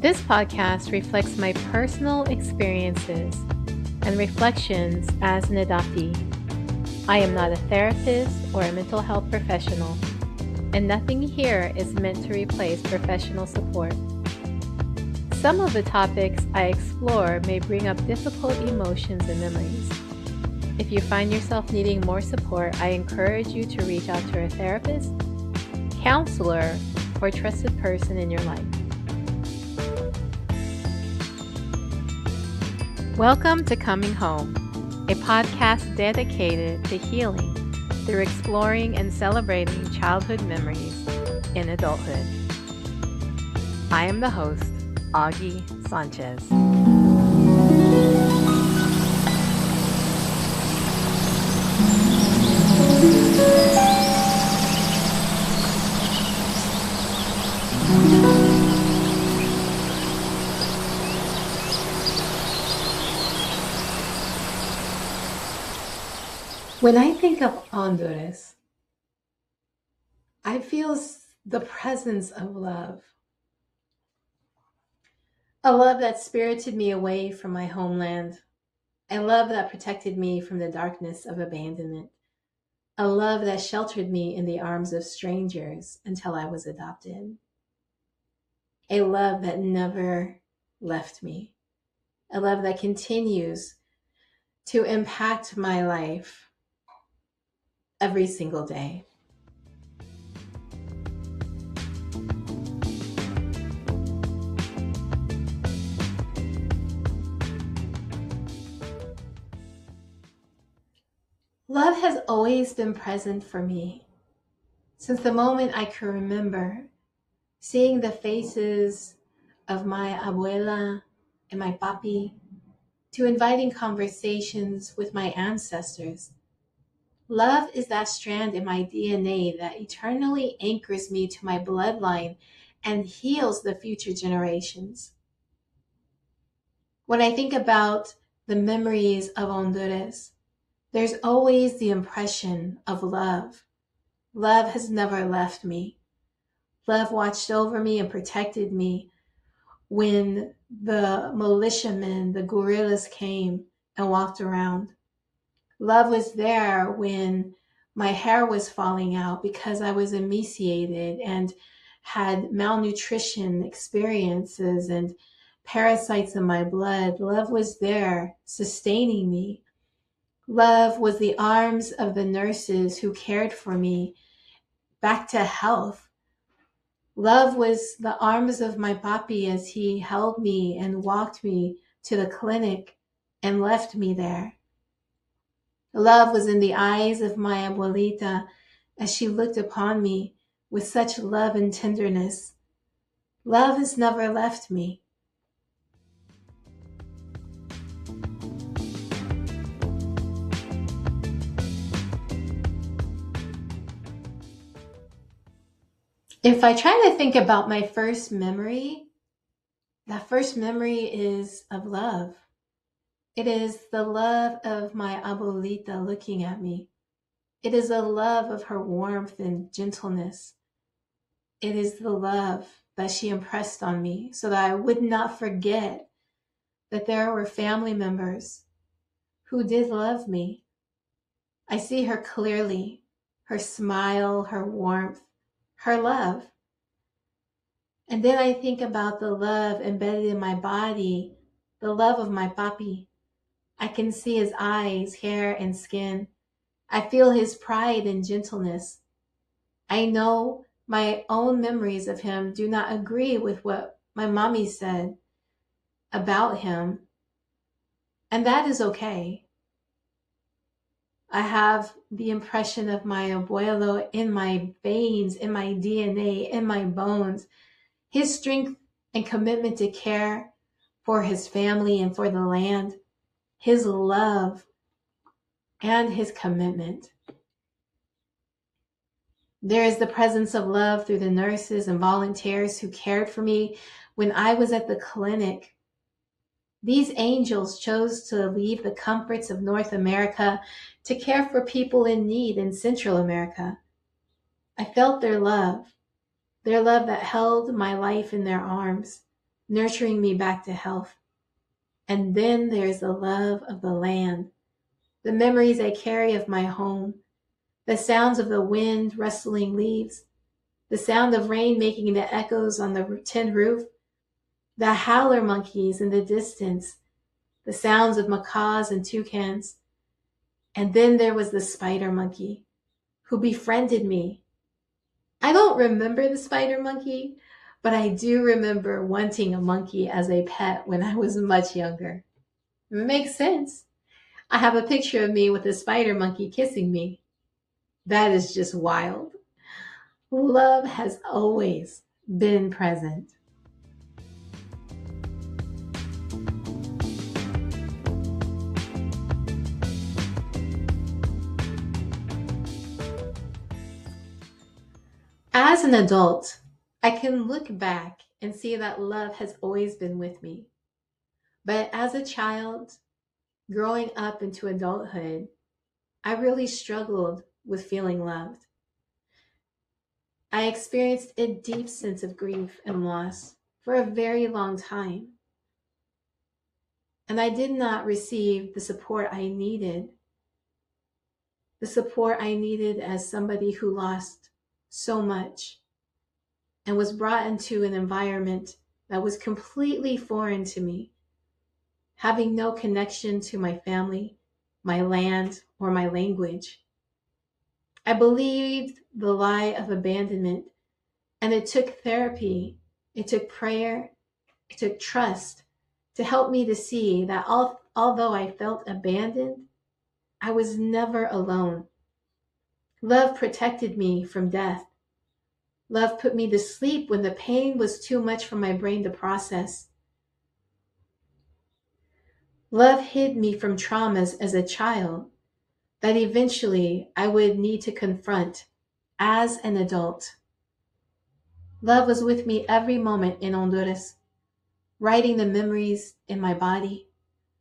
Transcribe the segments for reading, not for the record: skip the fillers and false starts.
This podcast reflects my personal experiences and reflections as an adoptee. I am not a therapist or a mental health professional, and nothing here is meant to replace professional support. Some of the topics I explore may bring up difficult emotions and memories. If you find yourself needing more support, I encourage you to reach out to a therapist, counselor, or trusted person in your life. Welcome to Coming Home, a podcast dedicated to healing through exploring and celebrating childhood memories in adulthood. I am the host, Augie Sanchez. When I think of Honduras, I feel the presence of love. A love that spirited me away from my homeland. A love that protected me from the darkness of abandonment. A love that sheltered me in the arms of strangers until I was adopted. A love that never left me. A love that continues to impact my life every single day. Love has always been present for me since the moment I can remember, seeing the faces of my abuela and my papi, to inviting conversations with my ancestors. Love is that strand in my DNA that eternally anchors me to my bloodline and heals the future generations. When I think about the memories of Honduras, there's always the impression of love. Love has never left me. Love watched over me and protected me when the militiamen, the guerrillas came and walked around. Love was there when my hair was falling out because I was emaciated and had malnutrition experiences and parasites in my blood. Love was there sustaining me. Love was the arms of the nurses who cared for me back to health. Love was the arms of my papi as he held me and walked me to the clinic and left me there. Love was in the eyes of my abuelita as she looked upon me with such love and tenderness. Love has never left me. If I try to think about my first memory, that first memory is of love. It is the love of my abuelita looking at me. It is the love of her warmth and gentleness. It is the love that she impressed on me so that I would not forget that there were family members who did love me. I see her clearly, her smile, her warmth, her love. And then I think about the love embedded in my body, the love of my papi. I can see his eyes, hair, and skin. I feel his pride and gentleness. I know my own memories of him do not agree with what my mommy said about him, and that is okay. I have the impression of my abuelo in my veins, in my DNA, in my bones. His strength and commitment to care for his family and for the land, his love and his commitment. There is the presence of love through the nurses and volunteers who cared for me when I was at the clinic. These angels chose to leave the comforts of North America to care for people in need in Central America. I felt their love that held my life in their arms. nurturing me back to health. And then there's the love of the land, the memories I carry of my home, the sounds of the wind rustling leaves, the sound of rain making the echoes on the tin roof, the howler monkeys in the distance, the sounds of macaws and toucans. And then there was the spider monkey who befriended me. I don't remember the spider monkey, but I do remember wanting a monkey as a pet when I was much younger. It makes sense. I have a picture of me with a spider monkey kissing me. That is just wild. Love has always been present. As an adult, I can look back and see that love has always been with me. But as a child, growing up into adulthood, I really struggled with feeling loved. I experienced a deep sense of grief and loss for a very long time, and I did not receive the support I needed as somebody who lost so much and was brought into an environment that was completely foreign to me, having no connection to my family, my land, or my language. I believed the lie of abandonment, and it took therapy, it took prayer, it took trust to help me to see that although I felt abandoned, I was never alone. Love protected me from death. Love put me to sleep when the pain was too much for my brain to process. Love hid me from traumas as a child that eventually I would need to confront as an adult. Love was with me every moment in Honduras, writing the memories in my body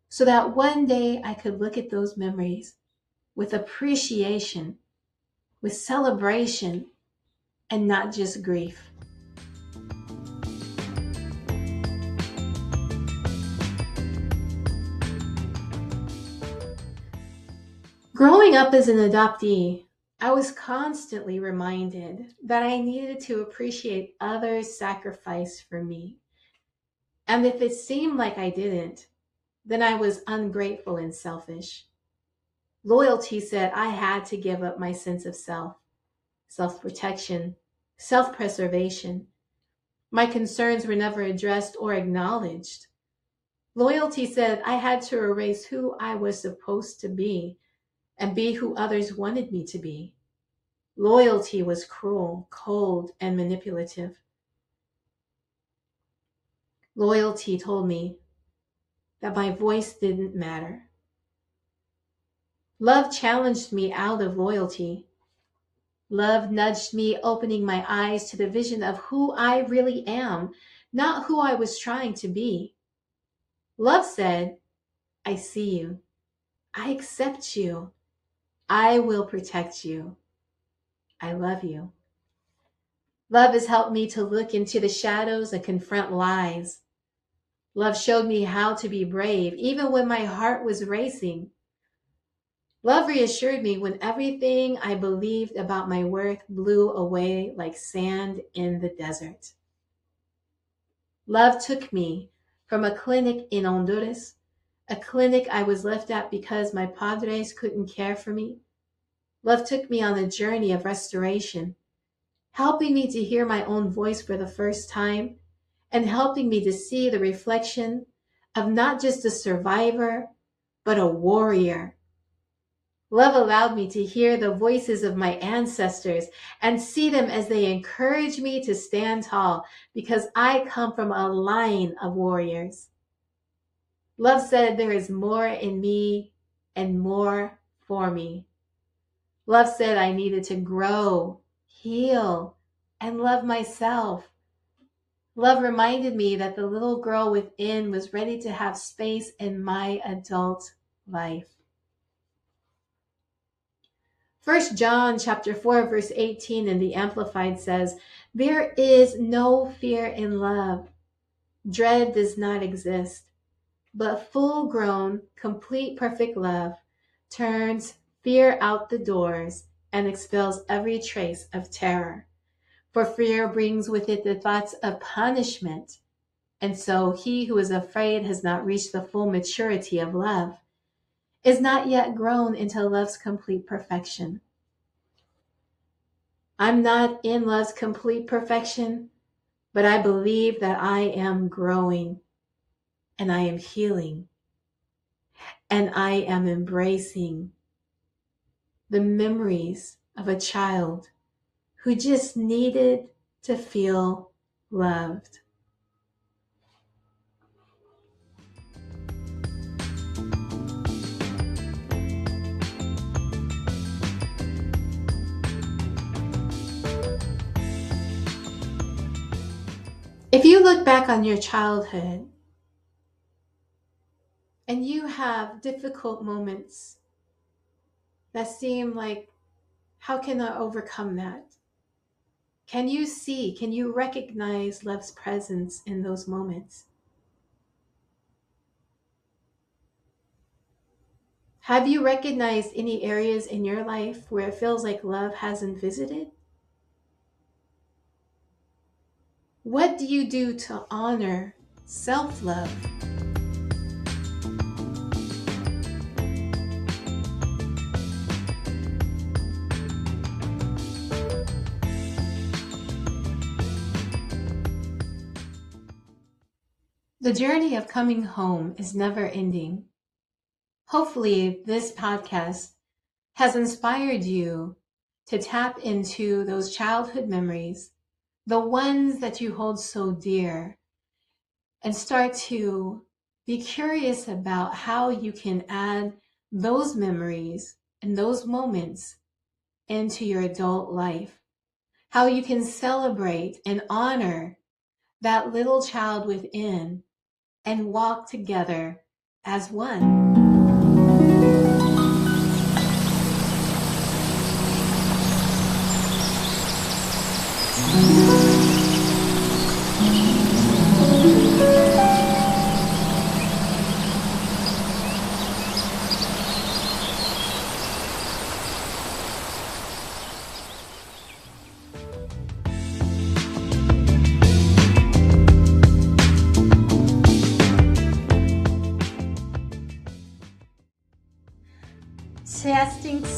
so that one day I could look at those memories with appreciation, with celebration, and not just grief. Growing up as an adoptee, I was constantly reminded that I needed to appreciate others' sacrifice for me. And if it seemed like I didn't, then I was ungrateful and selfish. Loyalty said I had to give up my sense of self, self protection, self preservation. My concerns were never addressed or acknowledged. Loyalty said I had to erase who I was supposed to be and be who others wanted me to be. Loyalty was cruel, cold, and manipulative. Loyalty told me that my voice didn't matter. Love challenged me out of loyalty. Love nudged me, opening my eyes to the vision of who I really am, not who I was trying to be. Love said, I see you. I accept you. I will protect you. I love you. Love has helped me to look into the shadows and confront lies. Love showed me how to be brave, even when my heart was racing. Love reassured me when everything I believed about my worth blew away like sand in the desert. Love took me from a clinic in Honduras, a clinic I was left at because my padres couldn't care for me. Love took me on a journey of restoration, helping me to hear my own voice for the first time and helping me to see the reflection of not just a survivor, but a warrior. Love allowed me to hear the voices of my ancestors and see them as they encourage me to stand tall because I come from a line of warriors. Love said there is more in me and more for me. Love said I needed to grow, heal, and love myself. Love reminded me that the little girl within was ready to have space in my adult life. 1 John chapter 4 verse 18 in the Amplified says, "There is no fear in love, Dread does not exist, but full-grown, complete, perfect love turns fear out the doors and expels every trace of terror. For fear brings with it the thoughts of punishment, and so he who is afraid has not reached the full maturity of love, is not yet grown into love's complete perfection. I'm not in love's complete perfection, but I believe that I am growing, and I am healing, and I am embracing the memories of a child who just needed to feel loved. If you look back on your childhood and you have difficult moments that seem like, how can I overcome that? Can you recognize love's presence in those moments? Have you recognized any areas in your life where it feels like love hasn't visited? What do you do to honor self-love? The journey of coming home is never ending. Hopefully, this podcast has inspired you to tap into those childhood memories, the ones that you hold so dear, and start to be curious about how you can add those memories and those moments into your adult life. How you can celebrate and honor that little child within and walk together as one.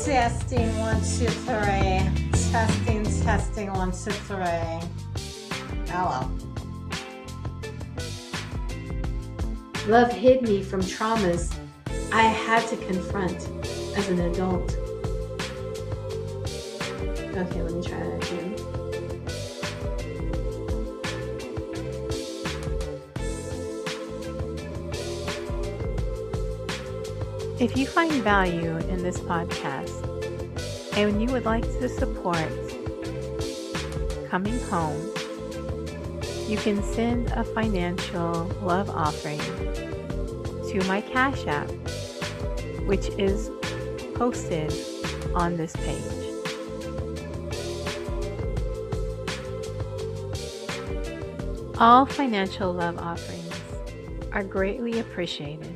Testing, 1, 2, 3. Testing, 1, 2, 3. Hello. Love hid me from traumas I had to confront as an adult. Okay, let me try that again. If you find value in this podcast and you would like to support Coming Home, you can send a financial love offering to my Cash App, which is posted on this page. All financial love offerings are greatly appreciated.